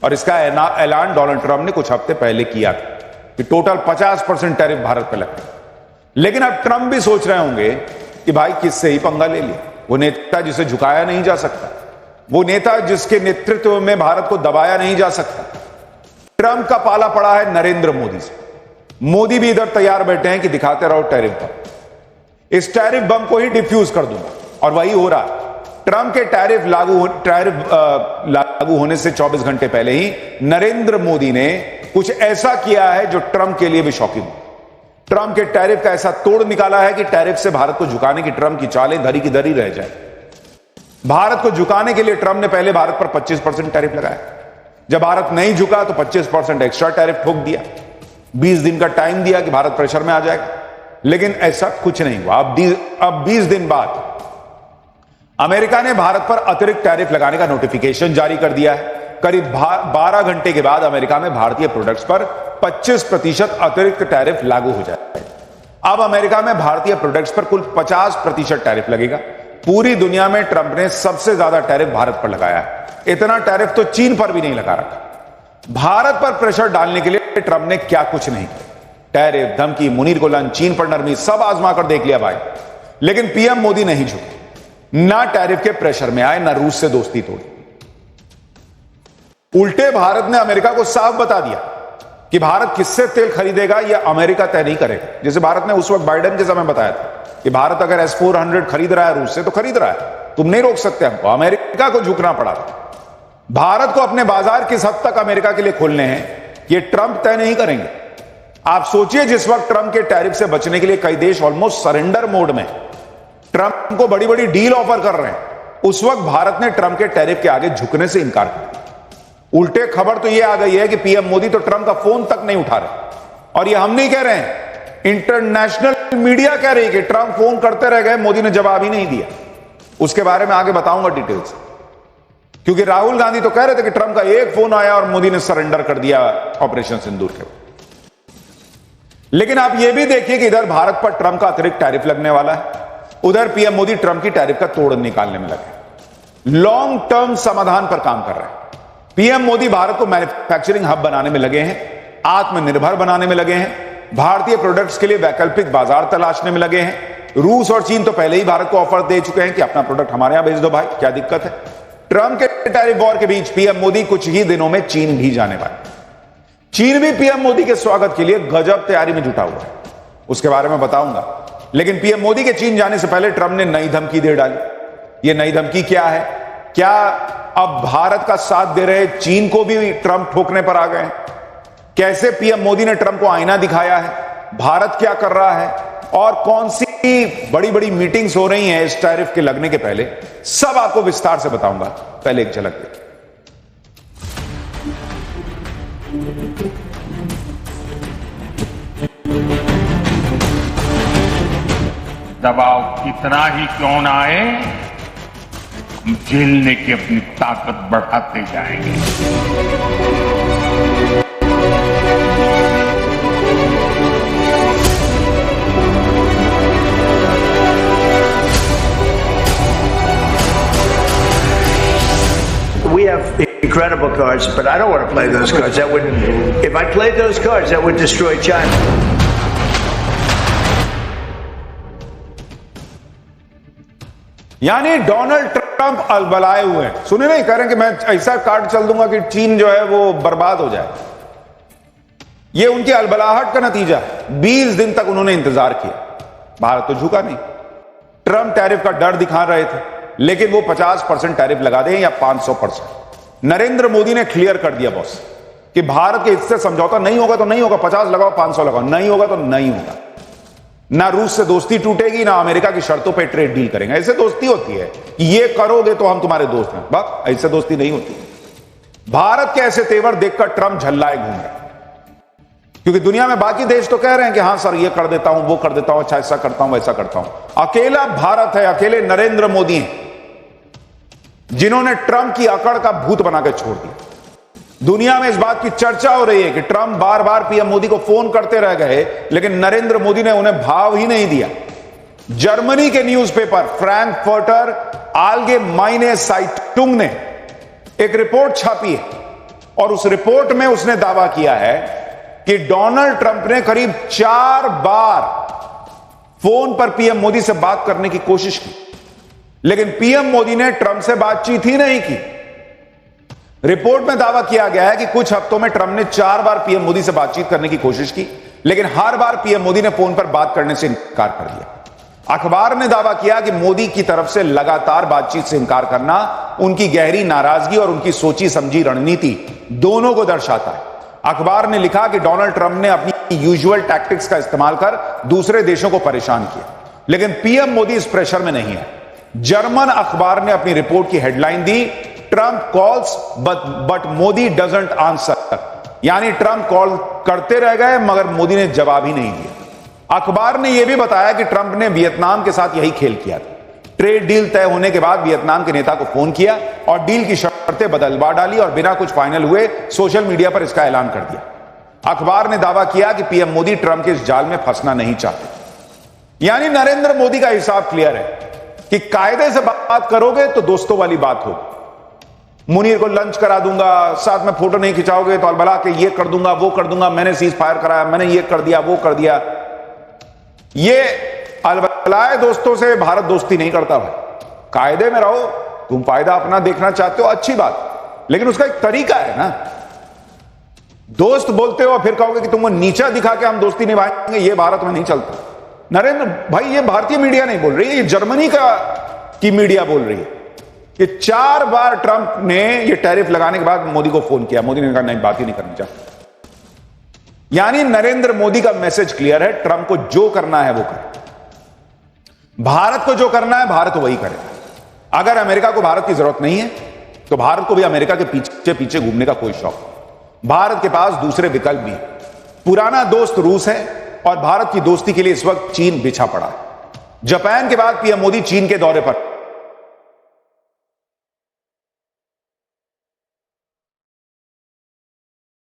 और इसका ऐलान डोनाल्ड ट्रंप ने कुछ हफ्ते पहले किया था कि टोटल 50% टैरिफ भारत पर लगता है। लेकिन अब ट्रंप भी सोच रहे होंगे कि भाई किससे ही पंगा ले लिया। वो नेता जिसे झुकाया नहीं जा सकता, वो नेता जिसके नेतृत्व में भारत को दबाया नहीं जा सकता। ट्रंप का पाला पड़ा है नरेंद्र मोदी से। मोदी भी इधर तैयार बैठे हैं कि दिखाते रहो टैरिफ बम। इस टैरिफ बम को ही डिफ्यूज कर दूंगा, और वही हो रहा है। ट्रंप के टैरिफ लागू होने से 24 घंटे पहले ही नरेंद्र मोदी ने कुछ ऐसा किया है जो ट्रंप के लिए भी शॉकिंग हो। ट्रंप के टैरिफ का ऐसा तोड़ निकाला है कि टैरिफ से भारत को झुकाने की ट्रंप की चालें धरी की धरी रह जाए। भारत को झुकाने के लिए ट्रंप ने पहले भारत पर 25% टैरिफ लगाया। जब भारत नहीं झुका तो 25% एक्स्ट्रा टैरिफ ठोक दिया। 20 दिन का टाइम दिया कि भारत प्रेशर में आ जाएगा, लेकिन ऐसा कुछ नहीं हुआ। अब 20 दिन बाद अमेरिका ने भारत पर अतिरिक्त टैरिफ लगाने का नोटिफिकेशन जारी कर दिया है। करीब 12 घंटे के बाद अमेरिका में भारतीय प्रोडक्ट्स पर 25% अतिरिक्त टैरिफ लागू हो जाएगा। अब अमेरिका में भारतीय प्रोडक्ट्स पर कुल 50% टैरिफ लगेगा। पूरी दुनिया में ट्रंप ने सबसे ज्यादा टैरिफ भारत पर लगाया है। इतना टैरिफ तो चीन पर भी नहीं लगा रखा। भारत पर प्रेशर डालने के लिए ट्रंप ने क्या कुछ नहीं किया। टैरिफ, धमकी, मुनीर गोलन, चीन पर नरमी, सब आजमा कर देख लिया भाई। लेकिन पीएम मोदी नहीं झुके, ना टैरिफ के प्रेशर में आए, ना रूस से दोस्ती तोड़ी। उल्टे भारत ने अमेरिका को साफ बता दिया कि भारत किससे तेल खरीदेगा यह अमेरिका तय नहीं करेगा। जैसे भारत ने उस वक्त बाइडेन के समय बताया था कि भारत अगर S-400 खरीद रहा है रूस से तो खरीद रहा है, तुम नहीं रोक सकते हमको। अमेरिका को झुकना पड़ा था। भारत को अपने बाजार किस हद तक अमेरिका के लिए खोलने हैं यह ट्रंप तय नहीं करेंगे। आप सोचिए, जिस वक्त ट्रंप के टैरिफ से बचने के लिए कई देश ऑलमोस्ट सरेंडर मोड में ट्रंप को बड़ी बड़ी डील ऑफर कर रहे हैं, उस वक्त भारत ने ट्रंप के टैरिफ के आगे झुकने से इनकार कर दिया। उल्टे खबर तो यह आ गई है कि पीएम मोदी तो ट्रंप का फोन तक नहीं उठा रहे। और यह हम नहीं कह रहे हैं, इंटरनेशनल मीडिया कह रही है कि ट्रंप फोन करते रह गए, मोदी ने जवाब ही नहीं दिया। उसके बारे में आगे बताऊंगा डिटेल्स, क्योंकि राहुल गांधी तो कह रहे थे कि ट्रंप का एक फोन आया और मोदी ने सरेंडर कर दिया ऑपरेशन सिंदूर के। लेकिन आप यह भी देखिए कि इधर भारत पर ट्रंप का अतिरिक्त टैरिफ लगने वाला है, उधर पीएम मोदी ट्रंप की टैरिफ का तोड़ निकालने में लगे। लॉन्ग टर्म समाधान पर काम कर रहे हैं। पीएम मोदी भारत को मैन्युफैक्चरिंग हब बनाने में लगे हैं, आत्मनिर्भर बनाने में लगे हैं, भारतीय प्रोडक्ट्स के लिए वैकल्पिक बाजार तलाशने में लगे हैं। रूस और चीन तो पहले ही भारत को ऑफर दे चुके हैं कि अपना प्रोडक्ट हमारे यहां भेज दो भाई, क्या दिक्कत है। ट्रंप के टैरिफ वॉर के बीच पीएम मोदी कुछ ही दिनों में चीन भी जाने वाले। चीन भी पीएम मोदी के स्वागत के लिए गजब तैयारी में जुटा हुआ है, उसके बारे में बताऊंगा। लेकिन पीएम मोदी के चीन जाने से पहले ट्रंप ने नई धमकी दे डाली। यह नई धमकी क्या है? क्या अब भारत का साथ दे रहे चीन को भी ट्रंप ठोकने पर आ गए हैं? कैसे पीएम मोदी ने ट्रंप को आईना दिखाया है? भारत क्या कर रहा है? और कौन सी बड़ी बड़ी मीटिंग्स हो रही हैं इस टैरिफ के लगने के पहले, सब आपको विस्तार से बताऊंगा। पहले एक झलक देखिए। दबाव कितना ही क्यों ना आए, हम झेलने की अपनी ताकत बढ़ाते जाएंगे। We have incredible cards, but I don't want to play those cards. That wouldn't. If I played those cards, that would destroy China. यानी डोनाल्ड ट्रंप अलबलाए हुए हैं। सुने नहीं, कह रहे हैं कि मैं ऐसा कार्ड चल दूंगा कि चीन जो है वो बर्बाद हो जाए। ये उनकी अलबलाहट का नतीजा है। 20 दिन तक उन्होंने इंतजार किया, भारत तो झुका नहीं। ट्रंप टैरिफ का डर दिखा रहे थे, लेकिन वो 50% टैरिफ लगा दें या 500%। नरेंद्र मोदी ने क्लियर कर दिया बॉस कि भारत के हिस्से समझौता नहीं होगा तो नहीं होगा, 50 लगाओ 500 लगाओ, नहीं होगा तो नहीं होगा। ना रूस से दोस्ती टूटेगी, ना अमेरिका की शर्तों पे ट्रेड डील करेंगे। ऐसे दोस्ती होती है कि ये करोगे तो हम तुम्हारे दोस्त हैं, बस ऐसे दोस्ती नहीं होती। भारत के ऐसे तेवर देखकर ट्रंप झल्लाए घूम रहे, क्योंकि दुनिया में बाकी देश तो कह रहे हैं कि हां सर ये कर देता हूं, वो कर देता हूं, अच्छा ऐसा करता हूं, वैसा करता हूं। अकेला भारत है, अकेले नरेंद्र मोदी हैं जिन्होंने ट्रंप की अकड़ का भूत बनाकर छोड़ दिया। दुनिया में इस बात की चर्चा हो रही है कि ट्रंप बार बार पीएम मोदी को फोन करते रह गए, लेकिन नरेंद्र मोदी ने उन्हें भाव ही नहीं दिया। जर्मनी के न्यूज़पेपर फ्रैंकफर्टर आलगेमाइने साइटुंग ने एक रिपोर्ट छापी है और उस रिपोर्ट में उसने दावा किया है कि डोनाल्ड ट्रंप ने करीब 4 बार फोन पर पीएम मोदी से बात करने की कोशिश की, लेकिन पीएम मोदी ने ट्रंप से बातचीत ही नहीं की। रिपोर्ट में दावा किया गया है कि कुछ हफ्तों में ट्रंप ने 4 बार पीएम मोदी से बातचीत करने की कोशिश की, लेकिन हर बार पीएम मोदी ने फोन पर बात करने से इनकार कर दिया। अखबार ने दावा किया कि मोदी की तरफ से लगातार बातचीत से इनकार करना उनकी गहरी नाराजगी और उनकी सोची समझी रणनीति दोनों को दर्शाता है। अखबार ने लिखा कि डोनाल्ड ट्रंप ने अपनी यूजुअल टैक्टिक्स का इस्तेमाल कर दूसरे देशों को परेशान किया, लेकिन पीएम मोदी इस प्रेशर में नहीं है। जर्मन अखबार ने अपनी रिपोर्ट की headline the, Trump calls but Modi doesn't answer, यानी ट्रंप कॉल करते रह गए मगर मोदी ने जवाब ही नहीं दिया। अखबार ने यह भी बताया कि ट्रंप ने वियतनाम के साथ यही खेल किया था। ट्रेड डील तय होने के बाद वियतनाम के नेता को फोन किया और डील की शर्तें बदलवा डाली और बिना कुछ फाइनल हुए सोशल मीडिया पर इसका ऐलान कर दिया। अखबार ने दावा किया कि पीएम मोदी ट्रंप के इस जाल में फंसना नहीं चाहते। यानी नरेंद्र मोदी का हिसाब क्लियर है कि कायदे से बात करोगे तो दोस्तों वाली बात होगी। मुनीर को लंच करा दूंगा, साथ में फोटो नहीं खिंचाओगे तो अलबला के ये कर दूंगा, वो कर दूंगा, मैंने सीज फायर कराया, मैंने ये कर दिया, वो कर दिया। ये अलबलाए दोस्तों से भारत दोस्ती नहीं करता भाई। कायदे में रहो, तुम फायदा अपना देखना चाहते हो, अच्छी बात, लेकिन उसका एक तरीका है ना। दोस्त बोलते हो फिर कहोगे कि तुमको नीचा दिखा के हम दोस्ती निभाएंगे, ये भारत में नहीं चलता। नरेंद्र भाई, ये भारतीय मीडिया नहीं बोल रही है, ये जर्मनी की मीडिया बोल रही है कि 4 बार ट्रंप ने ये टैरिफ लगाने के बाद मोदी को फोन किया, मोदी ने कहा नहीं, बात ही नहीं करनी चाहते। यानी नरेंद्र मोदी का मैसेज क्लियर है, ट्रंप को जो करना है वो करे, भारत को जो करना है भारत वही करे। अगर अमेरिका को भारत की जरूरत नहीं है तो भारत को भी अमेरिका के पीछे पीछे घूमने का कोई शौक नहीं। भारत के पास दूसरे विकल्प भी है। पुराना दोस्त रूस है और भारत की दोस्ती के लिए इस वक्त चीन बिछा पड़ा है। जापान के बाद पीएम मोदी चीन के दौरे पर